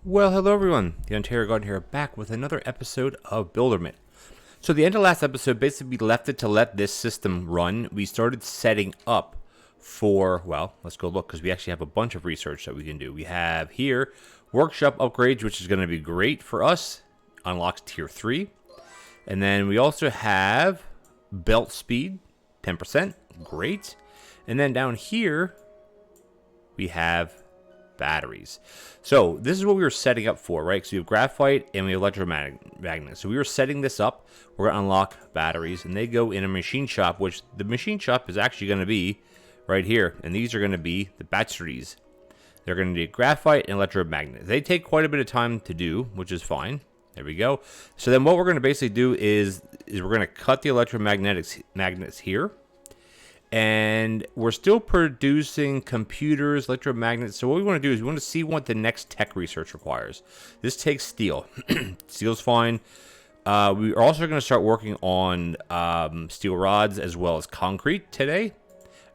Well, hello everyone. The Ontario Gardener here, back with another episode of Builderment. So the end of last episode, basically we left it to let this system run. We started setting up for, well, let's go look because we actually have a bunch of research that we can do. We have here workshop upgrades, which is going to be great for us. Unlocks tier 3. And then we also have belt speed, 10%. Great. And then down here, we have batteries. So this is what we were setting up for, right? So we have graphite and we have electromagnet. So we were setting this up. We're going to unlock batteries, and they go in a machine shop, which the machine shop is actually going to be right here. And these are going to be the batteries. They're going to be graphite and electromagnet. They take quite a bit of time to do, which is fine. There we go. So then what we're going to basically do is we're going to cut the magnets here. And we're still producing computers, electromagnets. So what we want to do is we want to see what the next tech research requires. This takes steel. Steel's fine. We are also going to start working on steel rods as well as concrete today.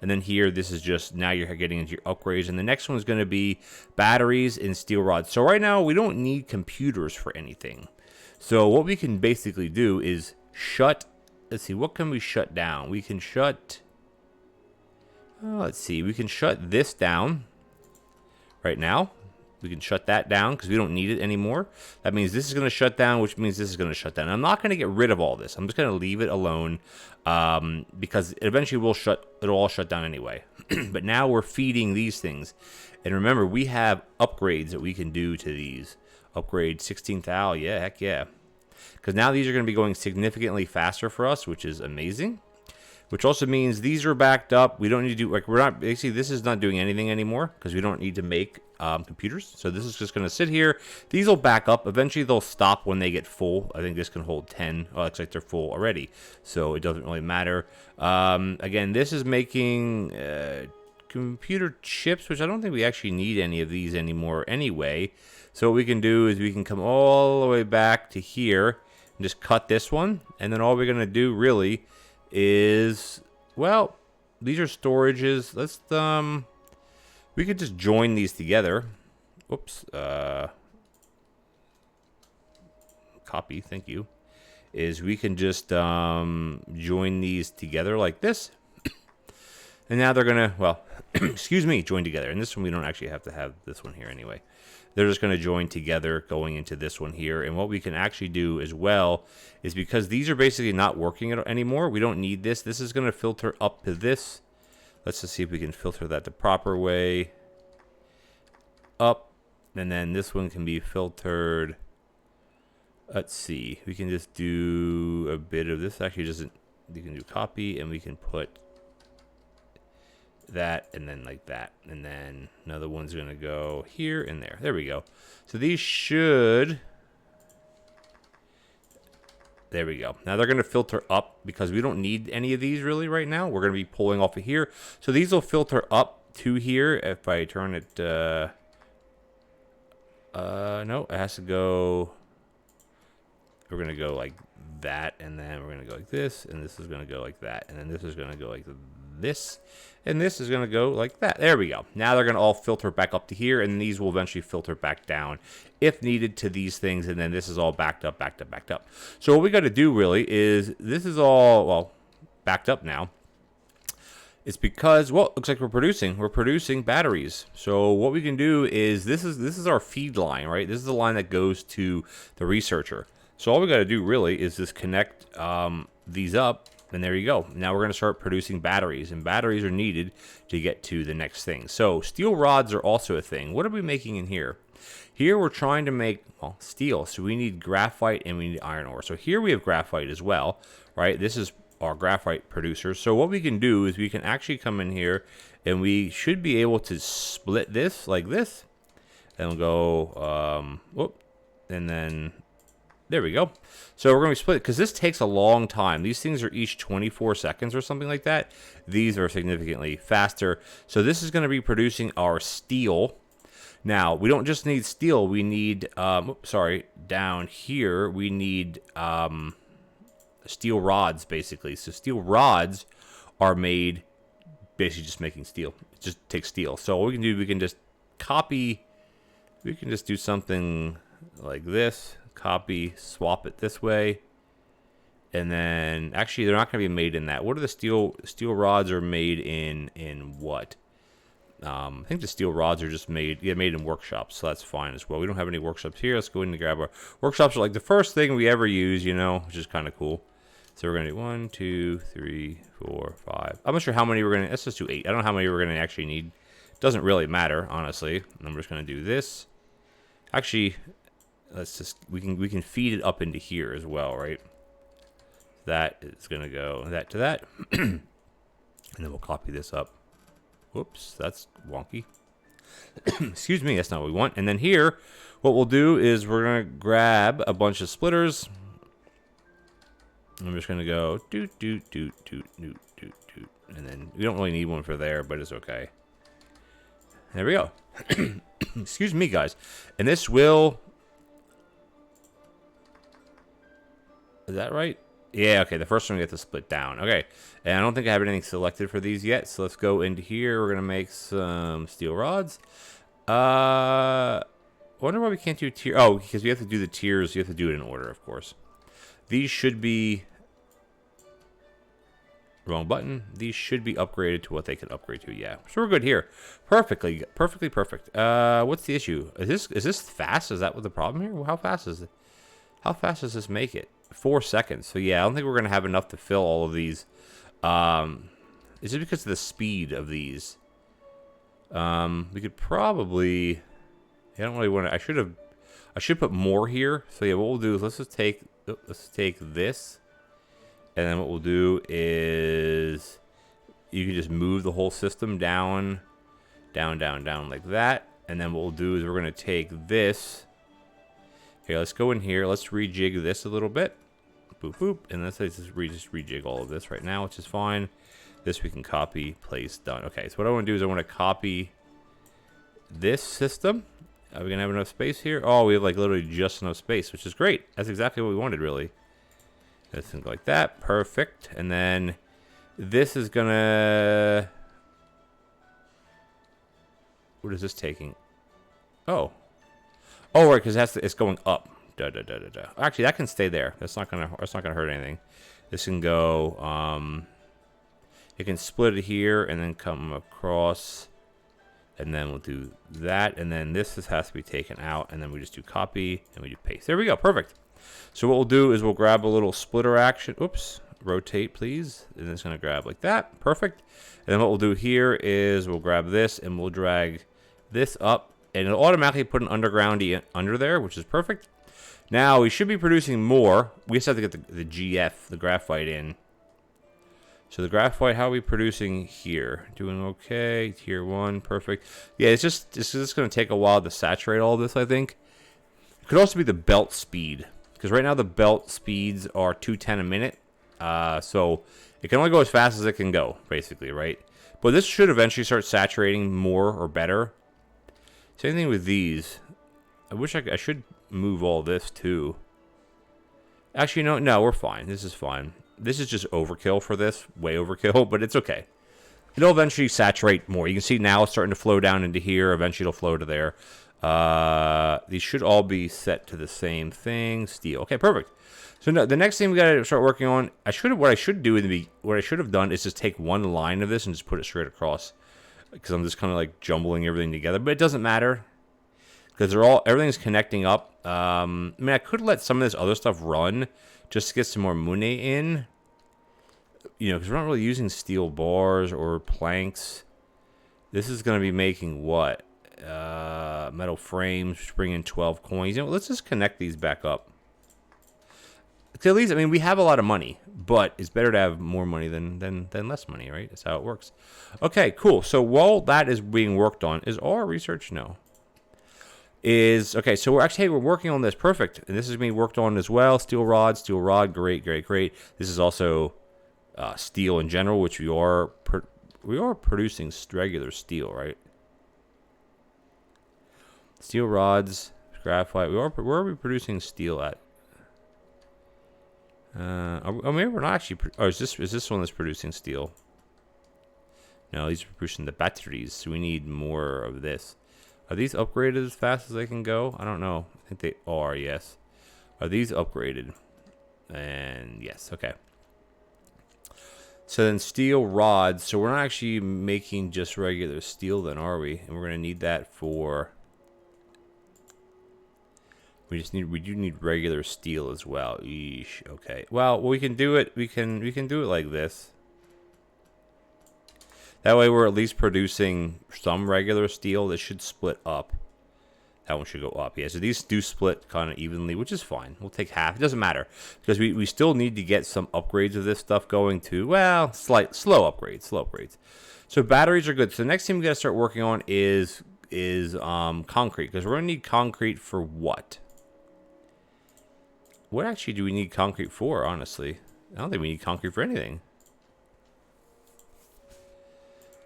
And then here, this is just, now you're getting into your upgrades. And the next one is going to be batteries and steel rods. So right now, we don't need computers for anything. So what we can basically do is shut, let's see, what can we shut down? We can shut... let's see, we can shut this down right now. We can shut that down because we don't need it anymore. That means this is going to shut down, which means this is going to shut down. I'm not going to get rid of all this. I'm just going to leave it alone because eventually it'll all shut down anyway. But now we're feeding these things. And remember, we have upgrades that we can do to these. Upgrade 16 thou, yeah, heck yeah. Because now these are going to be going significantly faster for us, which is amazing. Which also means these are backed up. We don't need to do, like, we're not, basically, this is not doing anything anymore because we don't need to make computers. So this is just going to sit here. These will back up. Eventually, they'll stop when they get full. I think this can hold 10. Oh, looks like they're full already. So it doesn't really matter. Again, this is making computer chips, which I don't think we actually need any of these anymore anyway. So what we can do is we can come all the way back to here and just cut this one. And then all we're going to do really is, well, these are storages. Let's we could just join these together. Whoops. Copy, thank you. Is we can just join these together like this. And now they're gonna, well, excuse me, join together. And this one we don't actually have to have this one here anyway. They're just going to join together going into this one here. And what we can actually do as well is, because these are basically not working anymore, we don't need this. This is going to filter up to this. Let's just see if we can filter that the proper way. Up. And then this one can be filtered. Let's see. We can just do a bit of this. Actually doesn't, you can do copy, and we can put that and then like that, and then another one's gonna go here and there. There we go. So these should, there we go. Now they're gonna filter up because we don't need any of these really right now. We're gonna be pulling off of here, so these will filter up to here. If I turn it no, it has to go, we're gonna go like that, and then we're gonna go like this, and this is gonna go like that, and then this is gonna go like this, and this is going to go like that. There we go. Now they're going to all filter back up to here, and these will eventually filter back down if needed to these things, and then this is all backed up, backed up, backed up. So what we got to do really is, this is all, well, backed up now. It's because, well, it looks like we're producing batteries. So what we can do is, this is our feed line, right? This is the line that goes to the researcher. So all we got to do really is just connect these up. And there you go. Now we're going to start producing batteries, and batteries are needed to get to the next thing. So steel rods are also a thing. What are we making in here? Here we're trying to make, well, steel. So we need graphite and we need iron ore. So here we have graphite as well, right? This is our graphite producer. So what we can do is we can actually come in here, and we should be able to split this like this. And we'll go, whoop, and then there we go. So we're going to split it because this takes a long time. These things are each 24 seconds or something like that. These are significantly faster. So this is going to be producing our steel. Now, we don't just need steel. We need, down here, we need steel rods, basically. So steel rods are made basically just making steel. It just takes steel. So what we can do, we can just copy We can just do something like this. Copy, swap it this way. And then, actually, they're not going to be made in that. What are the steel rods are made in what? I think the steel rods are just made in workshops, so that's fine as well. We don't have any workshops here. Let's go in and grab our workshops. Are like the first thing we ever use, you know, which is kind of cool. So we're going to do 1, 2, 3, 4, 5. I'm not sure how many we're going to, let's just do 8. I don't know how many we're going to actually need. Doesn't really matter, honestly. I'm just going to do this. Actually, let's just, we can feed it up into here as well, right? That is going to go that to that. And then we'll copy this up. Whoops, that's wonky. Excuse me, that's not what we want. And then here, what we'll do is we're going to grab a bunch of splitters. I'm just going to go doot, doot, doot, doot, doot, doot, doot. And then we don't really need one for there, but it's okay. There we go. Excuse me, guys. And this will... Is that right? Yeah, okay, the first one we have to split down. Okay, and I don't think I have anything selected for these yet, so let's go into here. We're going to make some steel rods. I wonder why we can't do tier... Oh, because we have to do the tiers. You have to do it in order, of course. These should be... Wrong button. These should be upgraded to what they can upgrade to, yeah. So we're good here. Perfectly perfect. What's the issue? Is this fast? Is that what the problem here? How fast is it? How fast does this make it? 4 seconds. So yeah, I don't think we're gonna have enough to fill all of these. Is it because of the speed of these? We could probably. I don't really want to. I should put more here. So yeah, what we'll do is let's take this, and then what we'll do is you can just move the whole system down like that, and then what we'll do is we're gonna take this. Here, let's go in here. Let's rejig this a little bit. Boop, boop. And let's just rejig all of this right now, which is fine. This we can copy, paste, done. Okay, so what I want to do is I want to copy this system. Are we going to have enough space here? Oh, we have like literally just enough space, which is great. That's exactly what we wanted, really. Let's think like that. Perfect. And then this is going to... What is this taking? Oh. Oh, right, because it's going up. Actually, that can stay there. That's not gonna hurt anything. This can go. It can split it here and then come across, and then we'll do that. And then this has to be taken out, and then we just do copy and we do paste. There we go. Perfect. So what we'll do is we'll grab a little splitter action. Oops. Rotate, please. And it's gonna grab like that. Perfect. And then what we'll do here is we'll grab this and we'll drag this up, and it'll automatically put an undergroundy under there, which is perfect. Now, we should be producing more. We just have to get the GF, the graphite, in. So the graphite, how are we producing here? Doing okay. Tier 1, perfect. Yeah, it's just going to take a while to saturate all of this, I think. It could also be the belt speed, because right now the belt speeds are 210 a minute. So it can only go as fast as it can go, basically, right? But this should eventually start saturating more or better. Same thing with these. I wish I should move all this too. Actually, no, we're fine. This is fine. This is just overkill for this. Way overkill, but it's okay. It'll eventually saturate more. You can see now it's starting to flow down into here. Eventually it'll flow to there. These should all be set to the same thing. Steel. Okay, perfect. So no, the next thing we gotta start working on, what I should have done is just take one line of this and just put it straight across. Because I'm just kind of like jumbling everything together, but it doesn't matter. Because everything's connecting up. I mean, I could let some of this other stuff run just to get some more mune in. You know, because we're not really using steel bars or planks. This is going to be making what? Metal frames, which bring in 12 coins. You know, let's just connect these back up. At least, I mean, we have a lot of money, but it's better to have more money than less money, right? That's how it works. Okay, cool. So while that is being worked on, is all our research? No. Okay, so we're working on this. Perfect. And this is being worked on as well. Steel rod, great. This is also steel in general, which we are producing regular steel, right? Steel rods, graphite. Where are we producing steel at? We're not actually. Is this one that's producing steel? No, these are producing the batteries. So we need more of this. Are these upgraded as fast as they can go? I don't know. I think they are, yes. Are these upgraded? And yes, okay. So then steel rods. So we're not actually making just regular steel then, are we? And we're going to need that for... we do need regular steel as well. Eesh, okay. Well, we can do it. We can do it like this. That way we're at least producing some regular steel. That should split up. That one should go up. Yeah, so these do split kind of evenly, which is fine. We'll take half. It doesn't matter. Because we still need to get some upgrades of this stuff going too. Well, slow upgrades. So batteries are good. So the next thing we got to start working on is concrete. Because we're going to need concrete for what? What actually do we need concrete for, honestly? I don't think we need concrete for anything.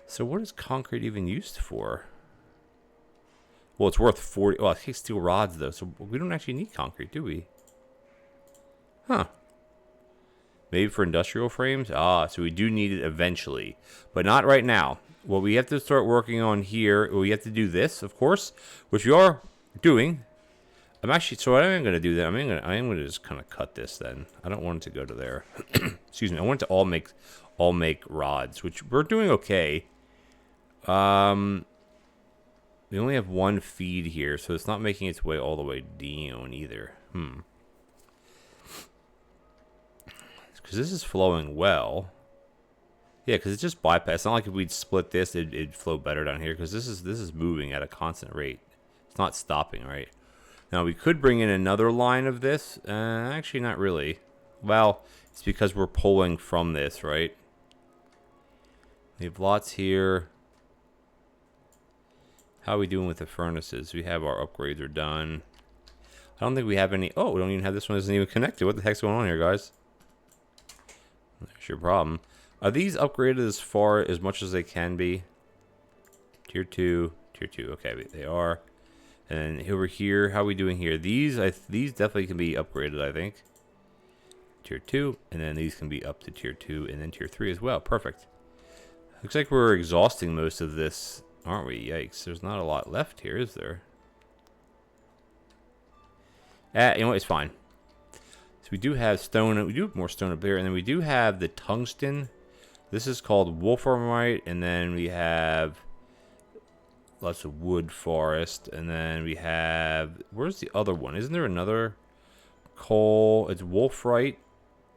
So what is concrete even used for? Well, it's worth 40. Well, it takes steel rods, though, so we don't actually need concrete, do we? Huh. Maybe for industrial frames? Ah, so we do need it eventually, but not right now. What we have to start working on here, we have to do this, of course, which we are doing. I'm actually, so what I'm going to do then, I am going to just kind of cut this then. I don't want it to go to there. Excuse me. I want it to all make rods, which we're doing okay. We only have one feed here, so it's not making its way all the way down either. Because this is flowing well. Yeah, because it's just bypass. It's not like if we'd split this, it'd flow better down here. Because this is moving at a constant rate. It's not stopping, right? Now, we could bring in another line of this. Actually, not really. Well, it's because we're pulling from this, right? We have lots here. How are we doing with the furnaces? We have our upgrades are done. I don't think we have any. Oh, we don't even have this one. Isn't even connected. What the heck's going on here, guys? That's your problem. Are these upgraded as much as they can be? Tier 2. Okay, they are. And over here, how are we doing here? These definitely can be upgraded, I think. Tier 2, and then these can be up to Tier 2, and then Tier 3 as well. Perfect. Looks like we're exhausting most of this, aren't we? Yikes. There's not a lot left here, is there? You know what? It's fine. So we do have stone. We do have more stone up there. And then we do have the tungsten. This is called wolframite. And then we have lots of wood forest. And then we have... where's the other one? Isn't there another coal? It's wolframite.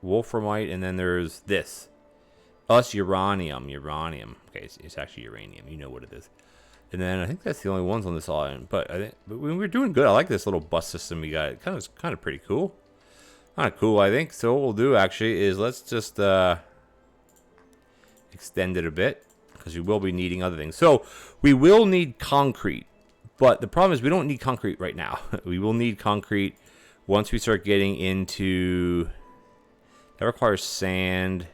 And then there's this. Us uranium. Okay, it's actually uranium. You know what it is. And then I think that's the only ones on this island. But we're doing good. I like this little bus system we got. It's kind of pretty cool. Kind of cool, I think. So what we'll do actually is let's just extend it a bit because we will be needing other things. So we will need concrete, but the problem is we don't need concrete right now. We will need concrete once we start getting into. That requires sand.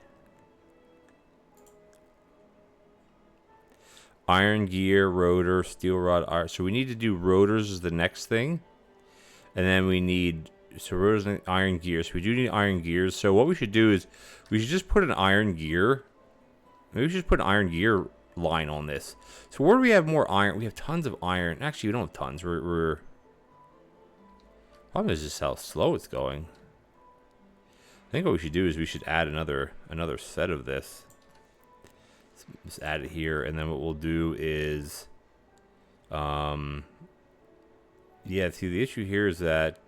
Iron gear, rotor, steel rod, iron. So we need to do rotors as the next thing. And then we need, so rotors and iron gears. We do need iron gears. So what we should do is we should just put an iron gear. Maybe we should just put an iron gear line on this. So where do we have more iron? We have tons of iron. Actually, we don't have tons. We're problem is just how slow it's going. I think what we should do is we should add another set of this. Just add it here, and then what we'll do is, yeah. See, the issue here is that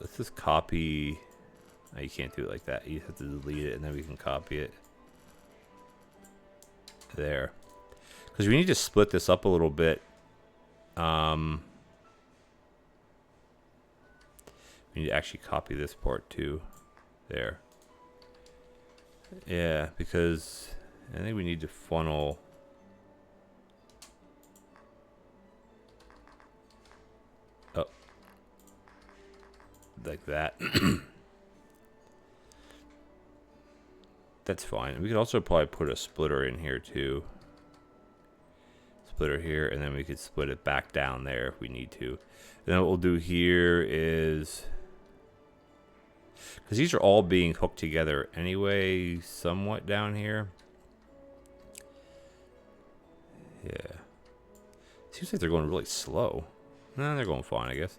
let's just copy. Oh, you can't do it like that. You have to delete it, and then we can copy it there. Because we need to split this up a little bit. We need to actually copy this part too. There. Yeah, because I think we need to funnel. Oh. Like that. That's fine. We could also probably put a splitter in here too. Splitter here, and then we could split it back down there if we need to. And then what we'll do here is, because these are all being hooked together anyway, somewhat down here. Yeah. Seems like they're going really slow. No, they're going fine, I guess.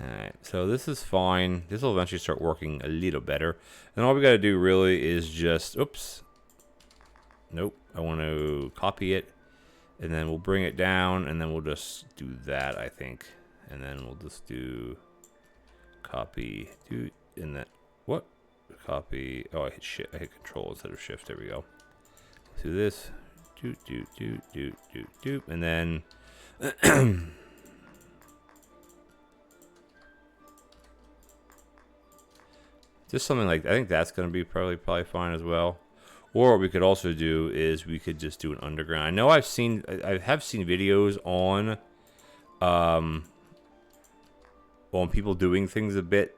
Alright, so this is fine. This will eventually start working a little better. And all we got to do really is just... Oops. Nope. I want to copy it. And then we'll bring it down. And then we'll just do that, I think. And then we'll just do... Copy. Do... And then... What? Copy. Oh, I hit shit. I hit control instead of shift. There we go. Let's do this. Doot, doot, doot, doot, doot, doot. And then... just something like that. I think that's going to be probably fine as well. Or what we could also do is we could just do an underground. I know I have seen videos on people doing things a bit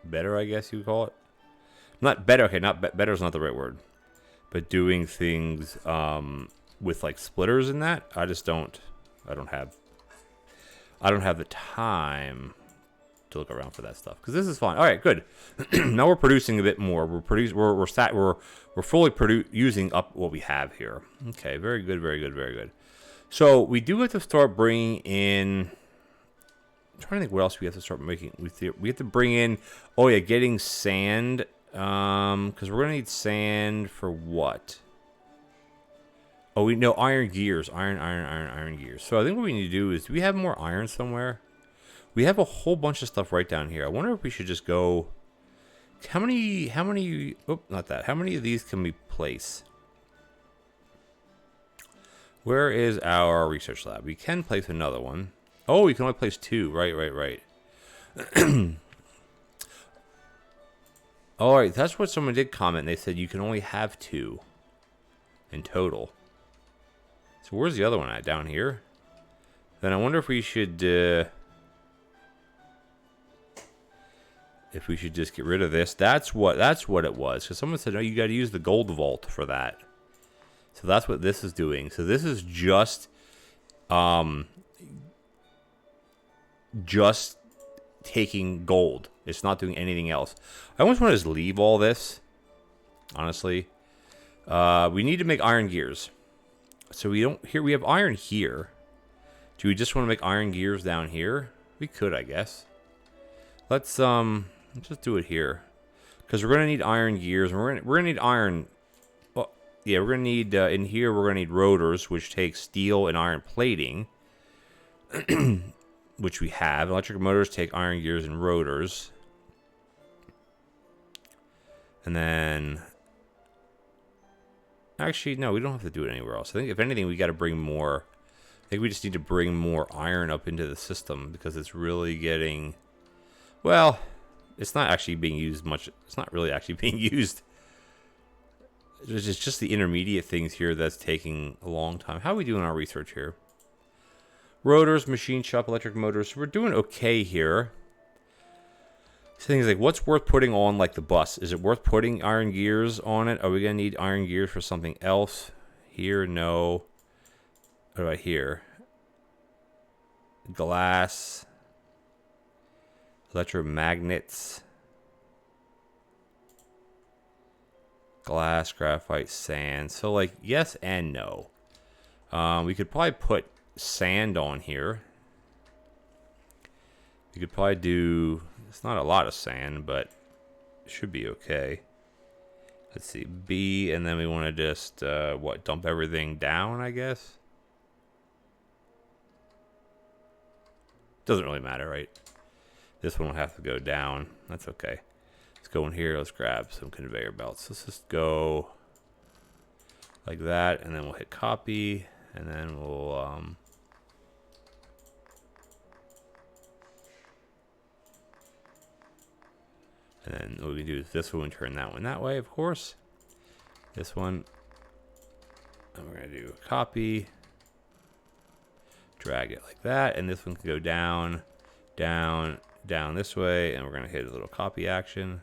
better, I guess you would call it. Not better. Okay, better is not the right word. But doing things with like splitters and that, I don't have the time to look around for that stuff, because this is fine. All right, good. Now we're producing a bit more. We're fully using up what we have here. Okay, very good, very good, very good. So we do have to start bringing in. I'm trying to think what else we have to start making. We have to bring in. Oh yeah, getting sand. Because we're gonna need sand for what? Oh, we know iron gears, iron gears. So I think what we need to do is, do we have more iron somewhere? We have a whole bunch of stuff right down here. I wonder if we should just go... How many... Oh, not that. How many of these can we place? Where is our research lab? We can place another one. Oh, we can only place 2. Right. Alright, that's what someone did comment. They said you can only have 2 in total. So where's the other one at? Down here? Then I wonder if we should... if we should just get rid of this. That's what it was. Because someone said, oh, you got to use the gold vault for that. So that's what this is doing. So this is just taking gold. It's not doing anything else. I almost want to just leave all this, honestly. We need to make iron gears. So we have iron here. Do we just want to make iron gears down here? We could, I guess. Let's just do it here, because we're gonna need iron gears. And we're gonna need iron. Well, yeah, we're gonna need in here. We're gonna need rotors, which take steel and iron plating, which we have. Electric motors take iron gears and rotors, and then actually no, we don't have to do it anywhere else. I think if anything, we got to bring more. I think we just need to bring more iron up into the system, because it's really getting, well, it's not actually being used much. It's not really actually being used. It's just the intermediate things here that's taking a long time. How are we doing our research here? Rotors, machine shop, electric motors. So we're doing okay here. So things like, what's worth putting on, like the bus? Is it worth putting iron gears on it? Are we going to need iron gears for something else? Here, no. What about here? Glass. Electromagnets. Glass, graphite, sand. So, like, yes and no. We could probably put sand on here. We could probably do... It's not a lot of sand, but it should be okay. Let's see. B, and then we want to just, what, dump everything down, I guess? Doesn't really matter, right? This one will have to go down. That's okay. Let's go in here. Let's grab some conveyor belts. Let's just go like that, and then we'll hit copy, and then we'll and then what we can do is this one, and turn that one that way, of course. This one, and we're gonna do a copy, drag it like that, and this one can go down, down, down this way, and we're gonna hit a little copy action.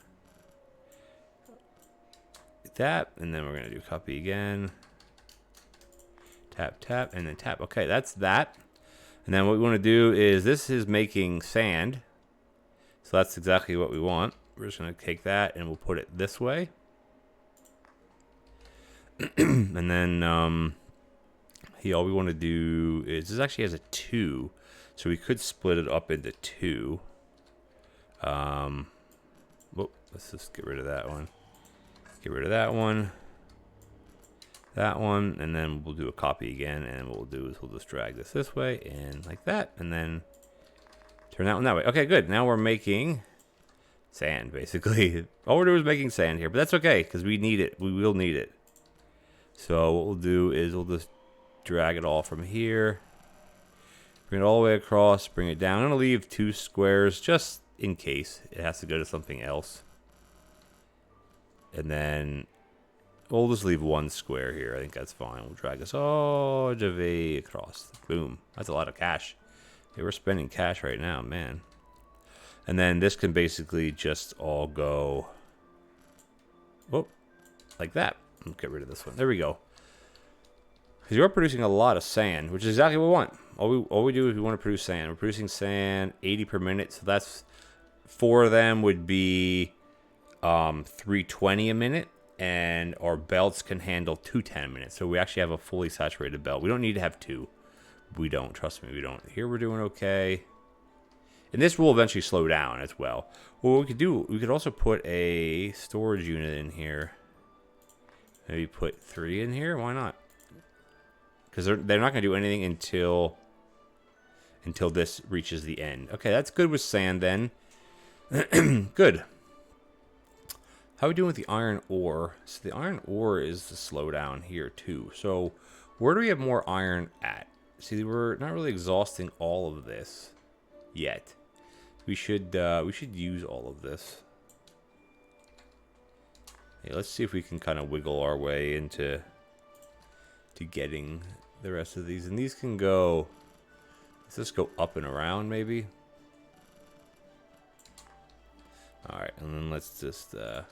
Tap, and then we're gonna do copy again. Tap, tap, and then tap. Okay, that's that. And then what we want to do is, this is making sand, so that's exactly what we want. We're just gonna take that and we'll put it this way. And then Yeah, all we want to do is, this actually has a 2, so we could split it up into 2. Whoop, let's just get rid of that one. Get rid of that one. That one, and then we'll do a copy again, and what we'll do is we'll just drag this way, and like that, and then turn that one that way. Okay, good. Now we're making sand, basically. All we're doing is making sand here, but that's okay, because we need it. We will need it. So what we'll do is we'll just drag it all from here. Bring it all the way across, bring it down. I'm going to leave 2 squares just in case it has to go to something else. And then we'll just leave 1 square here. I think that's fine. We'll drag this all the way across. Boom. That's a lot of cash. Hey, we're spending cash right now, man. And then this can basically just all go, whoop, like that. Let's get rid of this one. There we go. Because you're producing a lot of sand, which is exactly what we want. All we do is we want to produce sand. We're producing sand 80 per minute, so that's 4 of them would be 320 a minute, and our belts can handle 210 a minute. So we actually have a fully saturated belt. We don't need to have 2. We don't. Trust me, we don't. Here we're doing okay. And this will eventually slow down as well. Well, what we could do, we could also put a storage unit in here. Maybe put 3 in here. Why not? Because they're not going to do anything until this reaches the end. Okay, that's good with sand then. Good. How are we doing with the iron ore? So the iron ore is the slowdown here too. So where do we have more iron at? See, we're not really exhausting all of this yet. We should use all of this. Hey, let's see if we can kind of wiggle our way into getting the rest of these. And these can go, let's just go up and around maybe. All right, and then let's just do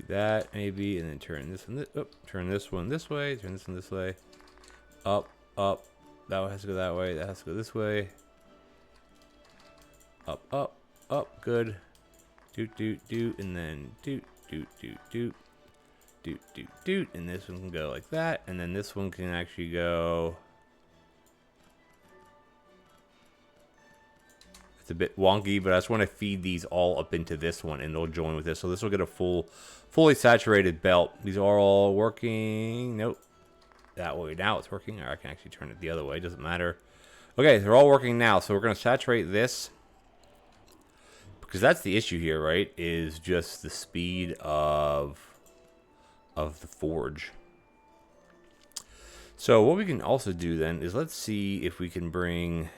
that maybe, and then turn this one, turn this one this way, turn this one this way, up, up. That one has to go that way. That has to go this way. Up, up, up. Good. Doot, doot, doot, and then doot, doot, doot, doot, doot, doot, doot, and this one can go like that, and then this one can actually go. It's a bit wonky, but I just want to feed these all up into this one, and they'll join with this. So this will get a fully saturated belt. These are all working. Nope. That way. Now it's working. Or I can actually turn it the other way. Doesn't matter. Okay, they're all working now. So we're going to saturate this. Because that's the issue here, right? Is just the speed of the forge. So what we can also do then is let's see if we can bring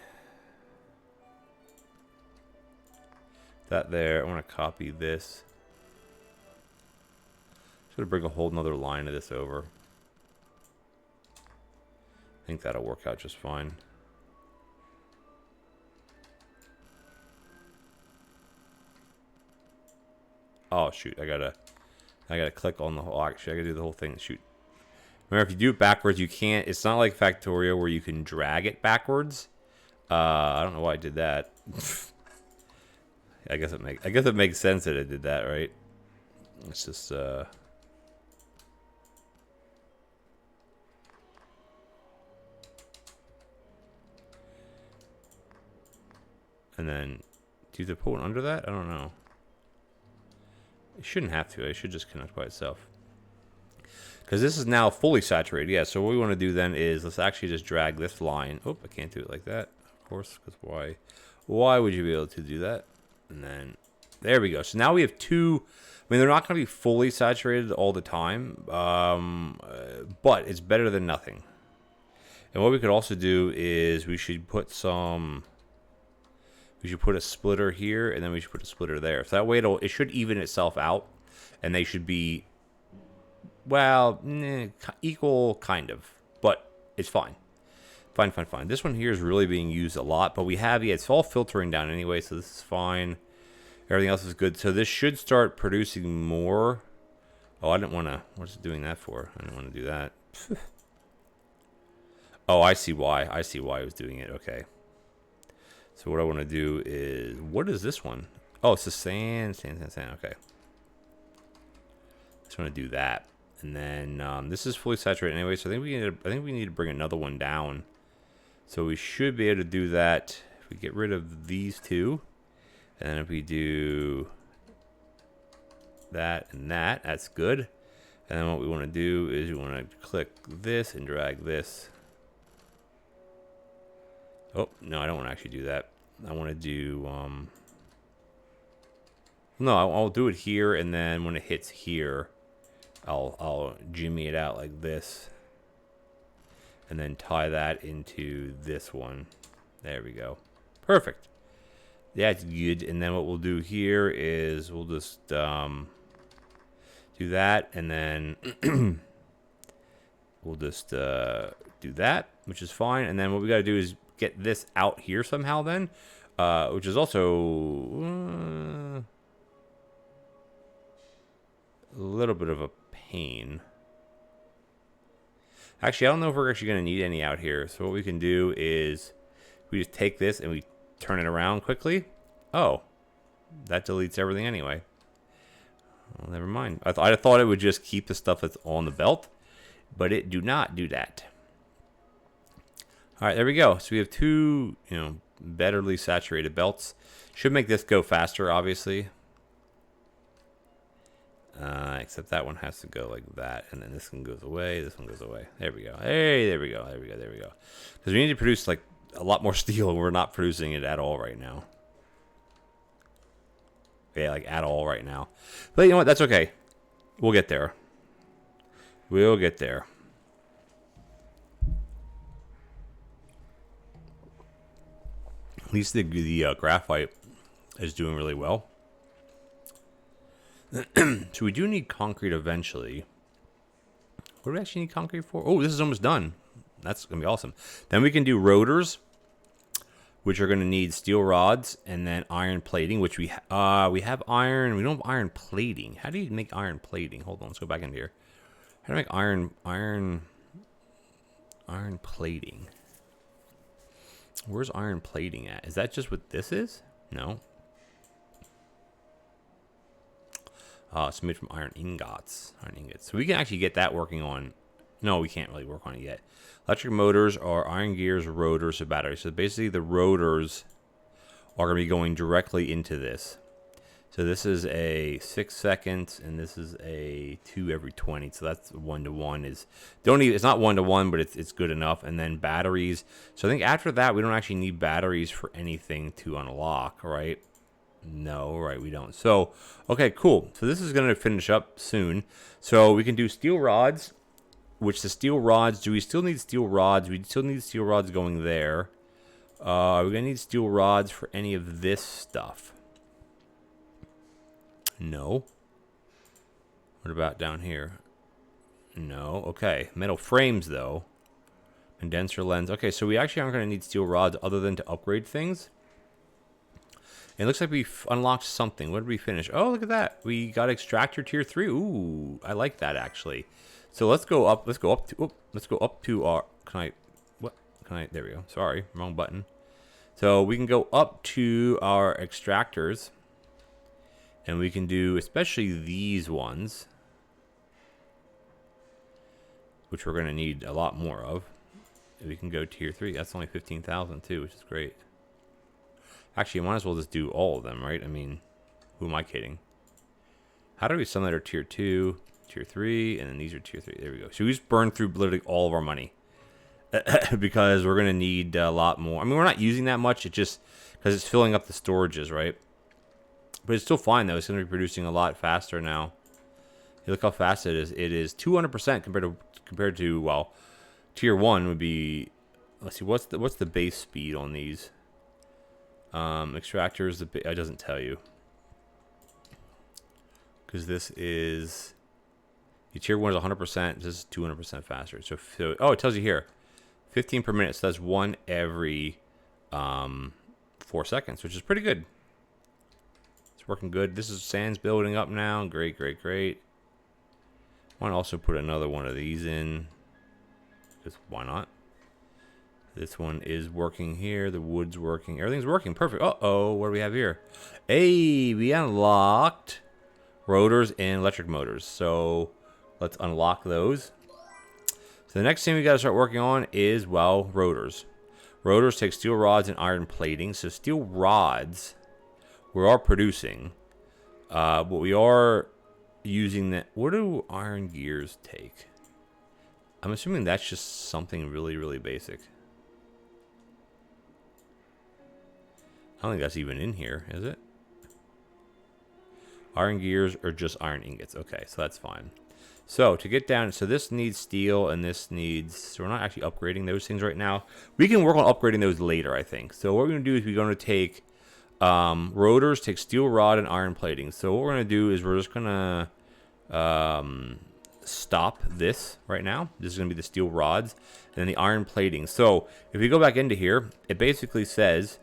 that there. I want to copy this. Just going to bring a whole nother line of this over. I think that'll work out just fine. Oh shoot, I gotta click on the whole, actually I gotta do the whole thing. Shoot. Remember, if you do it backwards, you can't, it's not like Factorio where you can drag it backwards. I don't know why I did that. I guess it makes sense that I did that, right? It's just and then do you have to put one under that? I don't know. It shouldn't have to. It should just connect by itself. Because this is now fully saturated. Yeah, so what we want to do then is let's actually just drag this line. Oh, I can't do it like that. Of course, because why? Why would you be able to do that? And then there we go. So now we have 2. I mean, they're not going to be fully saturated all the time, but it's better than nothing. And what we could also do is we should put some. We should put a splitter here, and then we should put a splitter there. So that way it should even itself out, and they should be, well, equal kind of, but it's fine. Fine, fine, fine. This one here is really being used a lot, but we have, yeah, it's all filtering down anyway, so this is fine. Everything else is good. So this should start producing more. Oh, I didn't want to, what's it doing that for? I didn't want to do that. Oh, I see why. I see why it was doing it. Okay. So what I want to do is, what is this one? Oh, it's the sand. Okay. Just want to do that. And then this is fully saturated anyway, so I think we need to bring another one down. So we should be able to do that if we get rid of these two. And then if we do that and that, that's good. And then what we want to do is we want to click this and drag this. Oh, no, I don't want to actually do that. I want to do, no, I'll do it here, and then when it hits here, I'll jimmy it out like this. And then tie that into this one. There we go. Perfect. That's good. And then what we'll do here is we'll just do that, and then we'll just do that, which is fine. And then what we got to do is get this out here somehow then, which is also a little bit of a pain. Actually, I don't know if we're actually going to need any out here. So what we can do is we just take this and we turn it around quickly. Oh, that deletes everything anyway. Well, never mind. I thought it would just keep the stuff that's on the belt, but it do not do that. All right, there we go. So we have two, betterly saturated belts. Should make this go faster, obviously. Except that one has to go like that, and then this one goes away, this one goes away. There we go. Hey, there we go, there we go, there we go. Because we need to produce like a lot more steel, and we're not producing it at all right now. Yeah, like at all right now. But you know what? That's okay. We'll get there. We'll get there. At least the graphite is doing really well. So we do need concrete eventually. What do we actually need concrete for? Oh, this is almost done. That's going to be awesome. Then we can do rotors, which are going to need steel rods, and then iron plating, which we have iron. We don't have iron plating. How do you make iron plating? Hold on, let's go back into here. How do I make iron plating? Where's iron plating at? Is that just what this is? No. It's made from iron ingots. So we can actually get that working on. No, we can't really work on it yet. Electric motors are iron gears, rotors, or batteries. So basically the rotors are going to be going directly into this. So this is a 6 seconds, and this is a 2 every 20. So that's 1-to-1. It's not 1-to-1, but it's good enough. And then batteries. So I think after that, we don't actually need batteries for anything to unlock, right? No, right, we don't. So, okay, cool. So this is going to finish up soon. So we can do steel rods, which the steel rods, do we still need steel rods? We still need steel rods going there. We're going to need steel rods for any of this stuff. No. What about down here? No. Okay, metal frames, though. Condenser lens. Okay, so we actually aren't going to need steel rods other than to upgrade things. It looks like we unlocked something. What did we finish? Oh, look at that. We got extractor tier 3. Ooh, I like that actually. So let's go up. Let's go up to our. There we go. Sorry, wrong button. So we can go up to our extractors, and we can do especially these ones, which we're going to need a lot more of. And we can go tier 3. That's only 15,000 too, which is great. Actually, I might as well just do all of them, right? I mean, who am I kidding? How do we sum that are tier 2, tier 3, and then these are tier 3? There we go. So we just burned through literally all of our money because we're going to need a lot more. I mean, we're not using that much. It just because it's filling up the storages, right? But it's still fine, though. It's going to be producing a lot faster now. You look how fast it is. It is 200% compared to well, tier 1 would be. Let's see, what's the base speed on these? Extractors, it doesn't tell you. Because this is... The tier 1 is 100%. This is 200% faster. So, oh, it tells you here. 15 per minute. So that's 1 every 4 seconds, which is pretty good. It's working good. This is sand's building up now. Great, great, great. I want to also put another one of these in. Because why not? This one is working here. The wood's working. Everything's working. Perfect. Uh-oh. What do we have here? Hey, we unlocked rotors and electric motors. So Let's unlock those. So the next thing we got to start working on is, well, rotors. Rotors take steel rods and iron plating. So steel rods, we are producing. But we are using that. What do iron gears take? I'm assuming that's just something really, really basic. I don't think that's even in here, is it? Iron gears or just iron ingots. Okay, so that's fine. So to get down, so this needs steel and this needs, so we're not actually upgrading those things right now. We can work on upgrading those later, I think. So what we're going to do is we're going to take rotors, take steel rod and iron plating. So what we're going to do is we're just going to stop this right now. This is going to be the steel rods and then the iron plating. So if we go back into here, it basically says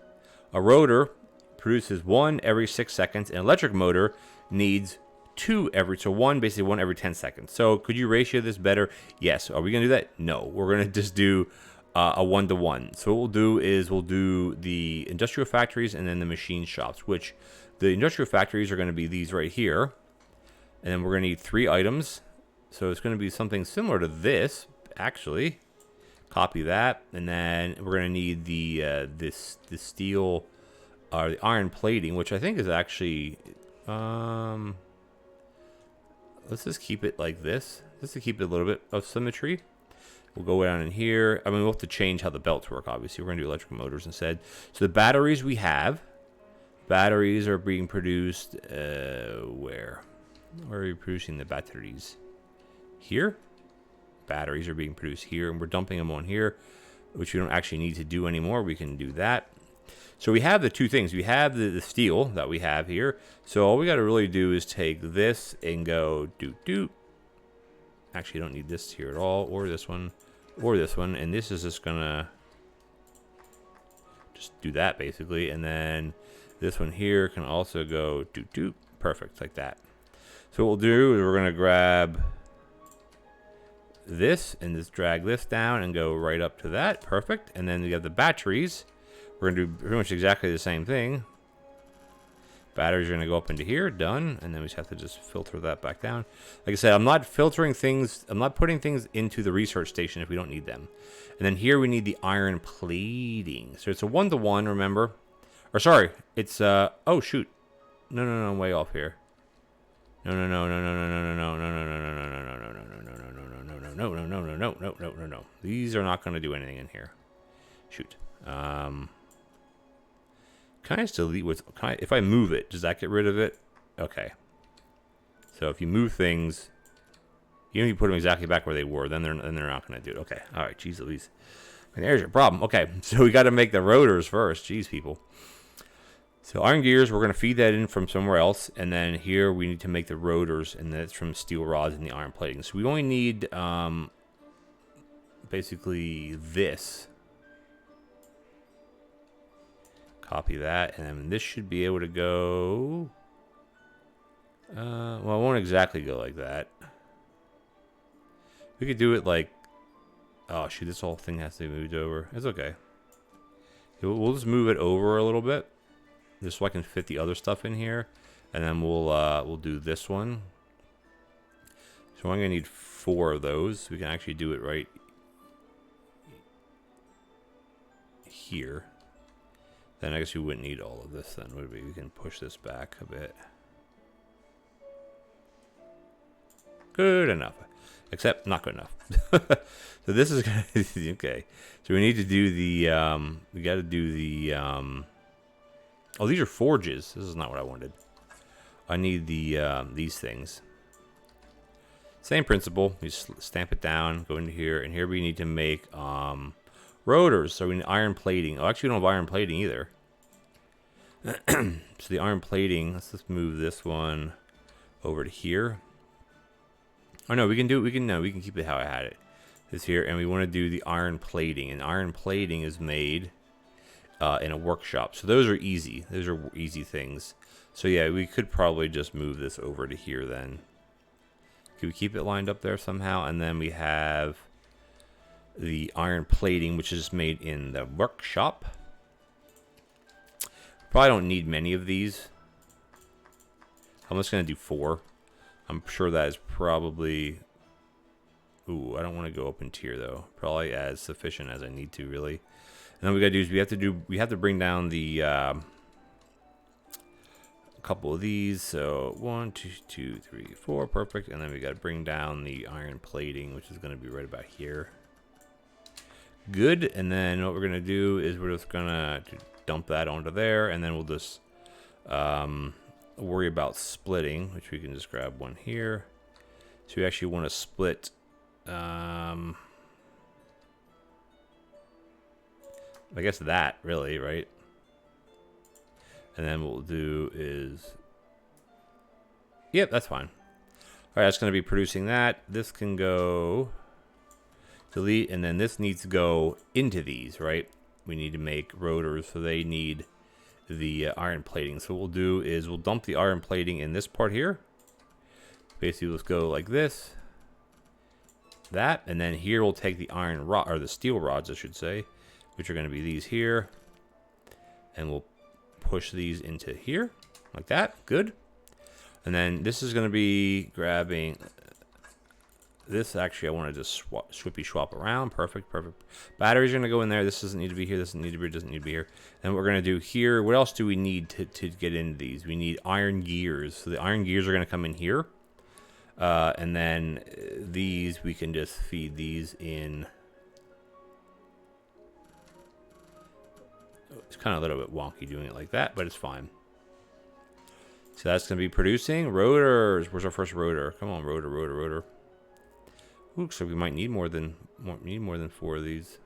a rotor produces 1 every 6 seconds. An electric motor needs 2 every, so basically 1 every 10 seconds. So could you ratio this better? Yes. Are we going to do that? No. We're going to just do a 1-to-1. So what we'll do is we'll do the industrial factories and then the machine shops, which the industrial factories are going to be these right here. And then we're going to need 3 items. So it's going to be something similar to this, actually. Copy that. And then we're going to need the steel, the iron plating, which I think is actually... let's just keep it like this, just to keep it a little bit of symmetry. We'll go down in here. I mean, we'll have to change how the belts work, obviously. We're going to do electrical motors instead. So the batteries we have, batteries are being produced, where are we producing the batteries? Here? Batteries are being produced here, and we're dumping them on here, which we don't actually need to do anymore. We can do that. So we have the 2 things. We have the steel that we have here. So all we got to really do is take this and go doot. Actually, I don't need this here at all, or this one, or this one. And this is just going to just do that, basically. And then this one here can also go doot. Perfect, like that. So what we'll do is we're going to grab this and just drag this down and go right up to that. Perfect. And then we have the batteries. We're going to do pretty much exactly the same thing. Batteries are going to go up into here. Done. And then we just have to just filter that back down. Like I said, I'm not filtering things. I'm not putting things into the research station if we don't need them. And then here we need the iron plating. So it's a 1-to-1, remember? Or sorry, it's, oh, shoot. No, I'm way off here. No. These are not going to do anything in here. Shoot. Can I still delete with? If I move it, does that get rid of it? Okay. So if you move things, even if you put them exactly back where they were, then they're not going to do it. Okay. All right. Jeez Louise. There's your problem. Okay. So we got to make the rotors first. Jeez, people. So iron gears, we're going to feed that in from somewhere else, and then here we need to make the rotors, and that's from steel rods and the iron plating. So we only need basically this. Copy that, and then this should be able to go... well, it won't exactly go like that. We could do it like... Oh, shoot, this whole thing has to be moved over. It's okay. We'll just move it over a little bit, just so I can fit the other stuff in here, and then we'll do this one. So I'm going to need 4 of those. We can actually do it right here. Then I guess we wouldn't need all of this then, would we? We can push this back a bit. Good enough. Except not good enough. So this is gonna okay. So we need to do the we gotta do the oh, these are forges. This is not what I wanted. I need the these things. Same principle. You just stamp it down, go into here, and here we need to make rotors. So we need iron plating. Oh, actually we don't have iron plating either. So the iron plating, let's just move this one over to here. Oh no, we can do it. We can keep it how I had it. This here, and we want to do the iron plating. And iron plating is made in a workshop. So those are easy. Those are easy things. So yeah, we could probably just move this over to here then. Can we keep it lined up there somehow? And then we have the iron plating, which is made in the workshop. Probably don't need many of these. I'm just going to do 4. I'm sure that is probably Ooh, I don't want to go up in tier though. Probably as sufficient as I need to, really. And then what we gotta do is we have to bring down the a couple of these. So 1, 2, 2, 3, 4, perfect. And then we gotta bring down the iron plating, which is gonna be right about here. Good. And then what we're gonna do is we're just gonna dump that onto there, and then we'll just worry about splitting, which we can just grab one here. So we actually want to split I guess that, really, right? And then what we'll do is, yep, that's fine. All right, that's going to be producing that. This can go delete, and then this needs to go into these, right? We need to make rotors, so they need the iron plating. So what we'll do is we'll dump the iron plating in this part here. Basically, let's go like this, that, and then here we'll take the iron rod, or the steel rods, I should say, which are going to be these here, and we'll push these into here like that. Good. And then this is going to be grabbing this. Actually, I want to just swap around. Perfect. Batteries are going to go in there. This doesn't need to be here. This doesn't need to be here. Doesn't need to be here. And what we're going to do here, what else do we need to get into these? We need iron gears. So the iron gears are going to come in here. And then these, we can just feed these in. It's kind of a little bit wonky doing it like that, but it's fine. So that's going to be producing rotors. Where's our first rotor? Come on, rotor. Looks like we might need more than 4 of these.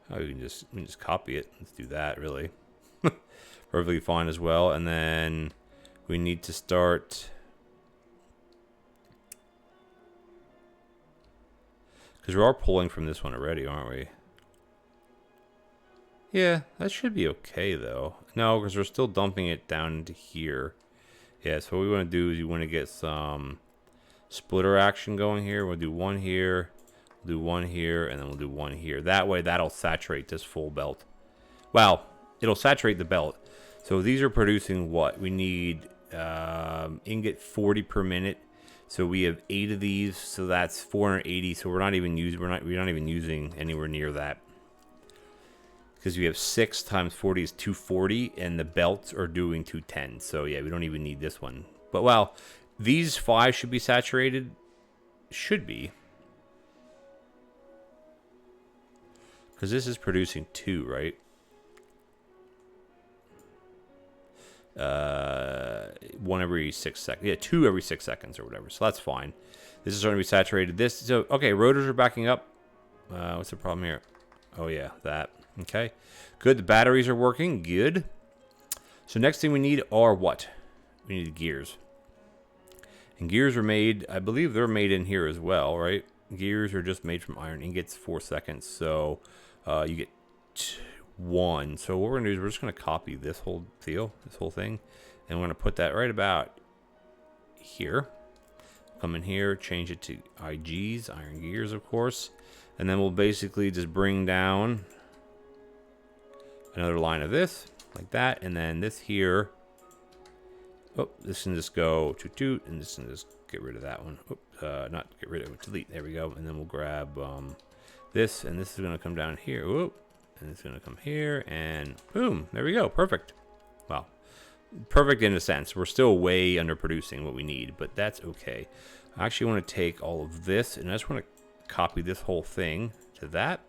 Oh, we can just copy it. Let's do that, really. Perfectly fine as well. And then we need to start, because we are pulling from this one already, aren't we? Yeah, that should be okay though. No, because we're still dumping it down into here. Yeah, so what we want to do is you want to get some splitter action going here. We'll do one here, we'll do one here, and then we'll do one here. That way, that'll saturate this full belt. Well, it'll saturate the belt. So these are producing what? We need ingot 40 per minute. So we have 8 of these, so that's 480. So we're not even using anywhere near that, because we have 6 times 40 is 240, and the belts are doing 210. So yeah, we don't even need this one. But well, these 5 should be saturated. Should be, because this is producing 2, right? 1 every 6 seconds. Yeah, 2 every 6 seconds or whatever. So that's fine. This is starting to be saturated. This, so okay, rotors are backing up. What's the problem here? Oh yeah, that. Okay, good. The batteries are working. Good. So next thing we need are what? We need gears. And gears are made, I believe they're made in here as well, right? Gears are just made from iron ingots, 4 seconds. So you get 1. So what we're gonna do is we're just gonna copy this whole deal, this whole thing, and we're gonna put that right about here. Come in here, change it to IGs, iron gears, of course, and then we'll basically just bring down another line of this like that, and then this here. Oh, this can just go toot, and this can just get rid of that one. Not get rid of it, delete. There we go. And then we'll grab this, and this is gonna come down here. Whoop. And it's going to come here, and boom, there we go. Perfect. Well, perfect in a sense. We're still way underproducing what we need, but that's okay. I actually want to take all of this, and I just want to copy this whole thing to that,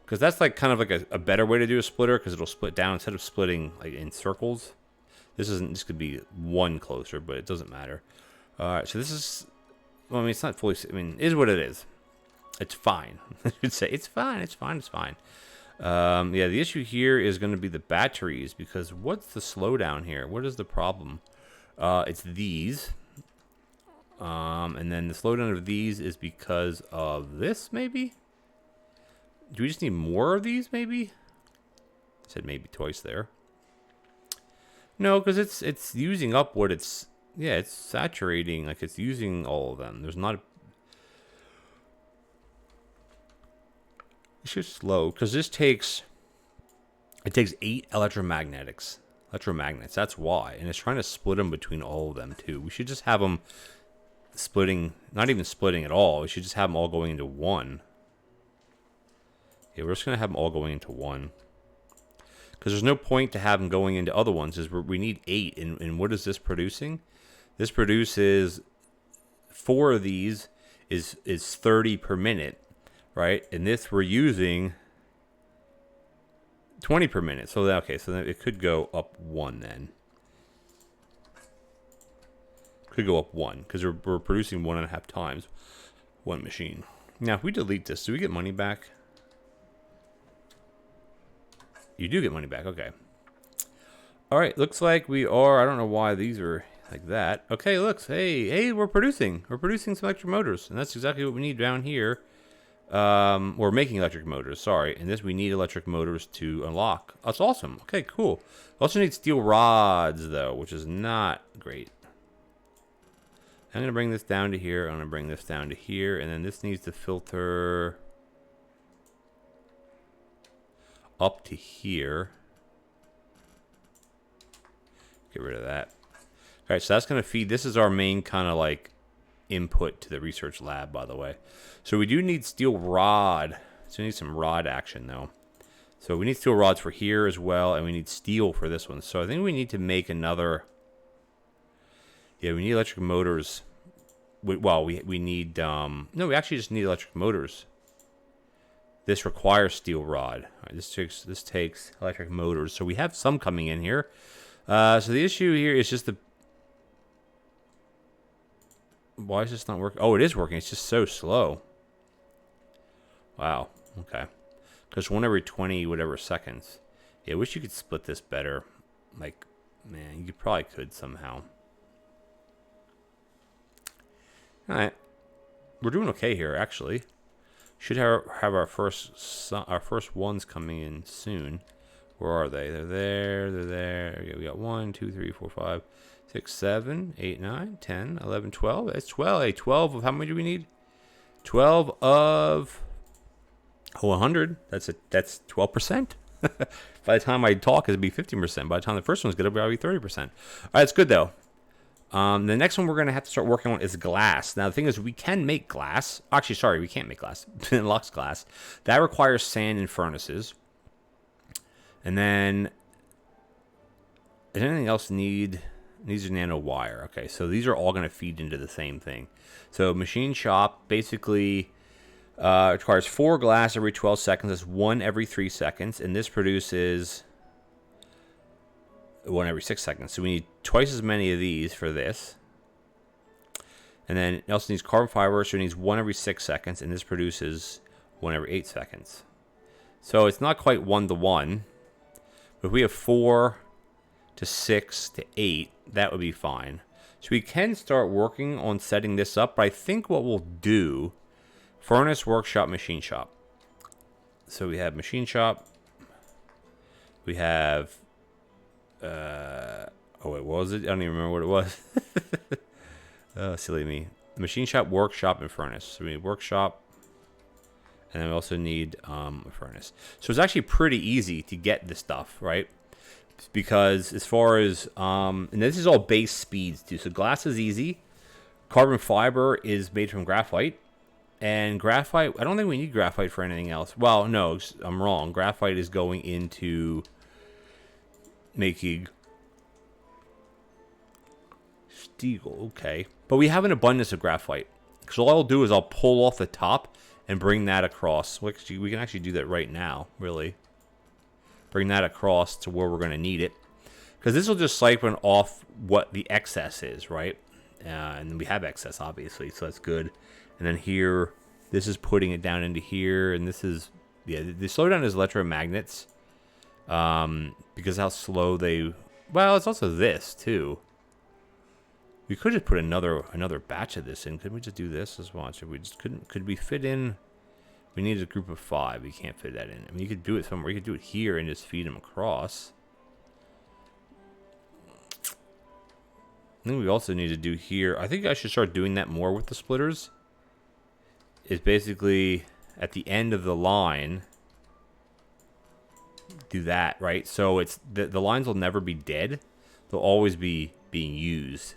because that's like kind of like a better way to do a splitter, because it'll split down instead of splitting like in circles. This could be 1 closer, but it doesn't matter. All right, so this is, well, I mean, it's not fully, I mean, it is what it is. It's fine. I should say it's fine. It's fine. Yeah, the issue here is going to be the batteries, because what's the slowdown here? What is the problem? It's these. And then the slowdown of these is because of this, maybe? Do we just need more of these, maybe? I said maybe twice there. No, because it's using up what it's, yeah, it's saturating, like it's using all of them. There's not a, it's just slow, because this takes 8 electromagnets. That's why, and it's trying to split them between all of them too. We should just have them splitting, not even splitting at all. We should just have them all going into one. Yeah, we're just going to have them all going into one. Because there's no point to have them going into other ones. Is we need 8. And what is this producing? This produces 4 of these is 30 per minute, right? And this we're using 20 per minute. So okay, so then it could go up 1 then. Could go up 1 because we're producing 1.5 times one machine. Now, if we delete this, do we get money back? You do get money back. Okay. All right. Looks like we are. I don't know why these are like that. Okay. Looks. Hey. We're producing. We're producing some electric motors, and that's exactly what we need down here. We're making electric motors. Sorry, and this we need electric motors to unlock. That's awesome. Okay. Cool. We also need steel rods though, which is not great. I'm gonna bring this down to here. I'm gonna bring this down to here, and then this needs to filter up to here. Get rid of that. All right, so that's going to feed. This is our main kind of like input to the research lab, by the way. So we do need steel rod. So we need some rod action, though. So we need steel rods for here as well, and we need steel for this one. So I think we need to make another. Yeah, we need electric motors. Well, we need. No, we actually just need electric motors. This requires steel rod. All right, this takes electric motors. So we have some coming in here. So the issue here is just the... Why is this not working? Oh, it is working. It's just so slow. Wow. Okay. Because 1 every 20 whatever seconds. Yeah, I wish you could split this better. Like, man, you probably could somehow. All right. We're doing okay here, actually. Should have our first ones coming in soon. Where are they? They're there. They're there. Yeah, we got 1, 2, 3, 4, 5, 6, 7, 8, 9, 10, 11, 12. That's 12. Hey, 12 of how many do we need? 12 of 100. That's 12%. By the time I talk, it'll be 15%. By the time the first one's good, it'll be 30%. All right, that's good though. The next one we're going to have to start working on is glass. Now, the thing is, we can make glass. Actually, sorry, we can't make glass. It locks glass. That requires sand and furnaces. And then, does anything else needs a nano wire? Okay, so these are all going to feed into the same thing. So machine shop basically requires 4 glass every 12 seconds. That's 1 every 3 seconds. And this produces 1 every 6 seconds. So we need twice as many of these for this. And then it also needs carbon fiber, so it needs 1 every 6 seconds. And this produces 1 every 8 seconds. So it's not quite 1 to 1. But if we have 4 to 6 to 8, that would be fine. So we can start working on setting this up. But I think what we'll do, furnace, workshop, machine shop. So we have machine shop. We have... oh, wait, what was it? I don't even remember what it was. Oh, silly me. Machine shop, workshop, and furnace. So we need workshop. And then we also need a furnace. So it's actually pretty easy to get this stuff, right? Because as far as... and this is all base speeds, too. So glass is easy. Carbon fiber is made from graphite. And graphite... I don't think we need graphite for anything else. Well, no, I'm wrong. Graphite is going into making steel. Okay. But we have an abundance of graphite. So all I'll do is I'll pull off the top and bring that across. We can actually do that right now, really. Bring that across to where we're going to need it. Because this will just siphon off what the excess is, right? And we have excess, obviously, so that's good. And then here, this is putting it down into here. And this is, yeah, the slowdown is electromagnets. Because how slow they... Well, it's also this, too. We could just put another batch of this in. Could we just do this as well? Should we just could we fit in? We need a group of 5. We can't fit that in. I mean, you could do it somewhere. You could do it here and just feed them across. I think we also need to do here. I think I should start doing that more with the splitters. It's basically at the end of the line. Do that, right? So it's the lines will never be dead. They'll always be being used.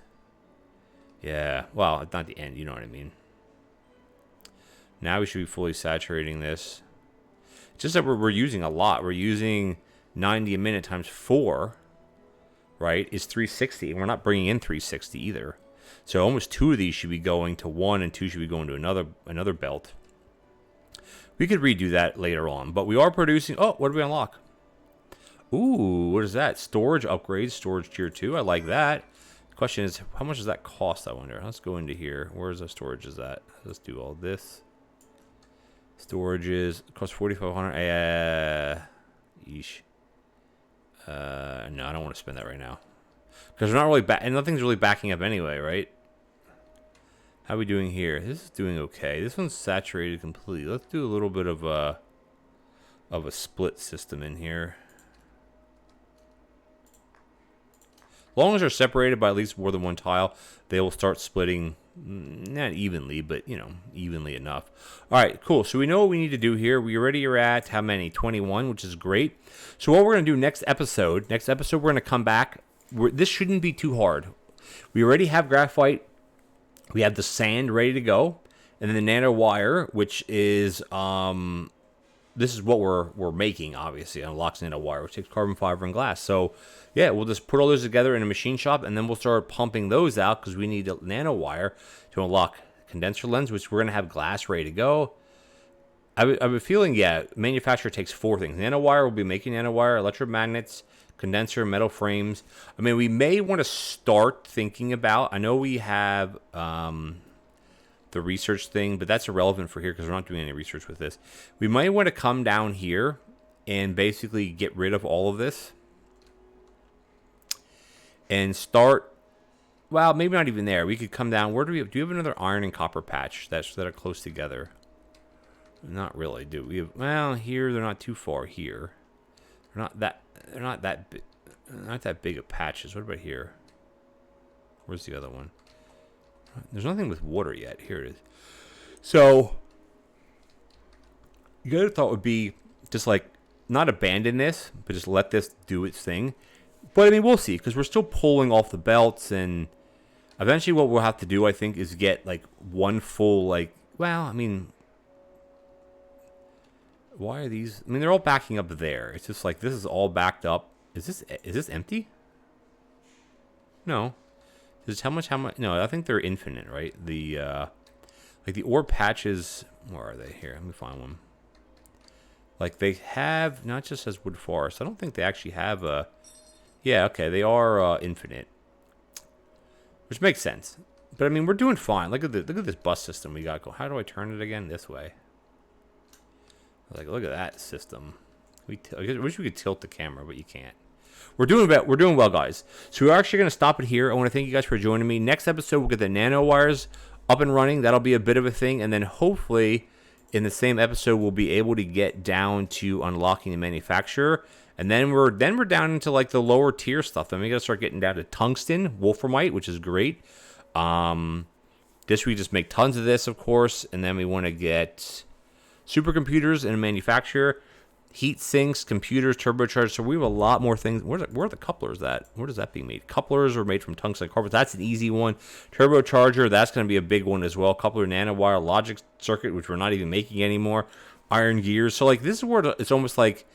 Yeah, well, it's not the end, you know what I mean. Now we should be fully saturating this. It's just that we're using a lot. We're using 90 a minute times 4, right, is 360. And we're not bringing in 360 either. So almost 2 of these should be going to 1 and 2 should be going to another belt. We could redo that later on. But we are producing... Oh, what did we unlock? Ooh, what is that? Storage upgrades, storage tier 2. I like that. The question is, how much does that cost, I wonder? Let's go into here. Where's the storage is at? Let's do all this. Storages cost 4,500. Yeesh. No, I don't want to spend that right now because we're not really and nothing's really backing up anyway, right? How are we doing here? This is doing okay. This one's saturated completely. Let's do a little bit of a split system in here. As long as they're separated by at least more than one tile, they will start splitting. Not evenly, but, you know, evenly enough. All right, cool. So we know what we need to do here. We already are at how many? 21, which is great. So what we're going to do next episode, we're going to come back. This shouldn't be too hard. We already have graphite. We have the sand ready to go. And then the nano wire, which is, this is what we're making, obviously, unlocks nano wire, which takes carbon fiber and glass. So, yeah, we'll just put all those together in a machine shop, and then we'll start pumping those out because we need a nano wire to unlock condenser lens, which we're going to have glass ready to go. I have a feeling, yeah, manufacturer takes 4 things. Nano wire will be making nano wire, electromagnets, condenser, metal frames. I mean, we may want to start thinking about, I know we have the research thing, but that's irrelevant for here because we're not doing any research with this. We might want to come down here and basically get rid of all of this and start, well, maybe not even there. We could come down. Where do we have? Do we have another iron and copper patch that are close together? Not really, do we? Well, here they're not too far. Here, they're not that big of patches. What about here? Where's the other one? There's nothing with water yet. Here it is. So, the other thought would be just like not abandon this, but just let this do its thing. But I mean, we'll see because we're still pulling off the belts, and eventually, what we'll have to do, I think, is get like one full like. Well, I mean, why are these? I mean, they're all backing up there. It's just like this is all backed up. Is this empty? No. Is how much? No, I think they're infinite, right? The like the ore patches. Where are they? Here, let me find one. Like they have not just as wood forest. I don't think they actually have a. Yeah, okay, they are infinite, which makes sense. But I mean, we're doing fine. Look at this bus system we got. How do I turn it again? This way. Like, look at that system. I wish we could tilt the camera, but you can't. We're doing well, guys. So we're actually going to stop it here. I want to thank you guys for joining me. Next episode, we'll get the nano wires up and running. That'll be a bit of a thing, and then hopefully, in the same episode, we'll be able to get down to unlocking the manufacturer. And then we're down into like the lower tier stuff. Then we gotta start getting down to tungsten, wolframite, which is great. This we just make tons of this, of course, and then we want to get supercomputers in a manufacturer, heat sinks, computers, turbochargers. So we have a lot more things. Where are the couplers at? Where does that being made? Couplers are made from tungsten carbon. That's an easy one. Turbocharger, that's going to be a big one as well. Coupler, nanowire, logic circuit, which we're not even making anymore. Iron gears. So like this is where it's almost like.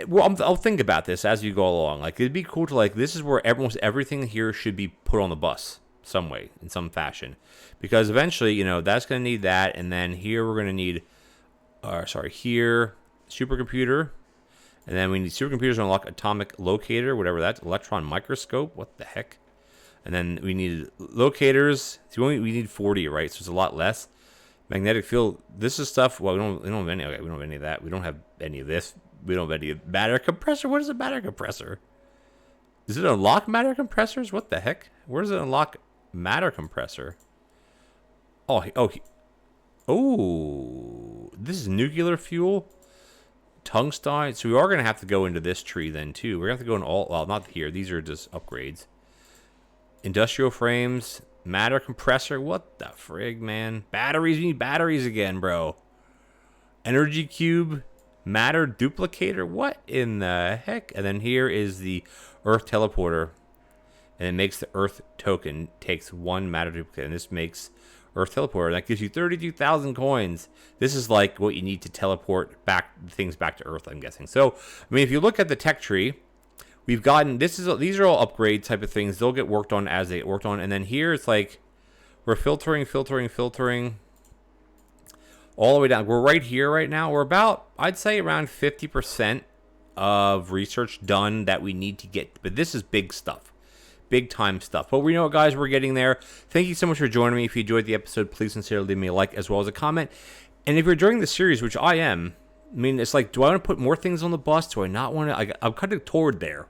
Well, I'll think about this as you go along. Like it'd be cool to like this is where almost everything here should be put on the bus some way in some fashion, because eventually that's going to need that, and then here we're going to need, here supercomputer, and then we need supercomputers to unlock atomic locator, whatever that's, electron microscope. What the heck? And then we need locators. So we need 40, right? So it's a lot less. Magnetic field. This is stuff. Well, we don't have any. Okay, we don't have any of that. We don't have any of this. We don't have any matter compressor. What is a matter compressor? Does it unlock matter compressors? What the heck? Where does it unlock matter compressor? Oh, this is nuclear fuel, tungsten. So we are going to have to go into this tree then too. We're going to have to go in all. Well, not here. These are just upgrades. Industrial frames, matter compressor. What the frig, man? Batteries. We need batteries again, bro. Energy cube. Matter duplicator, what in the heck? And then here is the Earth teleporter. and it makes the Earth token, takes 1 matter duplicate, and this makes Earth teleporter. That gives you 32,000 coins. This is like what you need to teleport back things back to Earth, I'm guessing. So, I mean, if you look at the tech tree, we've gotten, these are all upgrade type of things. They'll get worked on as they get worked on. And then here it's like, we're filtering all the way down. We're right here right now. We're about, I'd say around 50% of research done that we need to get. But this is big stuff. Big time stuff. But we know, guys, we're getting there. Thank you so much for joining me. If you enjoyed the episode, please sincerely leave me a like as well as a comment. And if you're enjoying the series, which I am, I mean, it's like, do I want to put more things on the bus? Do I not want to? I'm kind of toward there.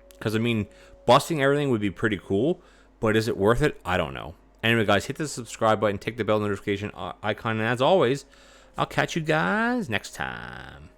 Because, I mean, busting everything would be pretty cool. But is it worth it? I don't know. Anyway, guys, hit the subscribe button. Take the bell notification icon. And as always, I'll catch you guys next time.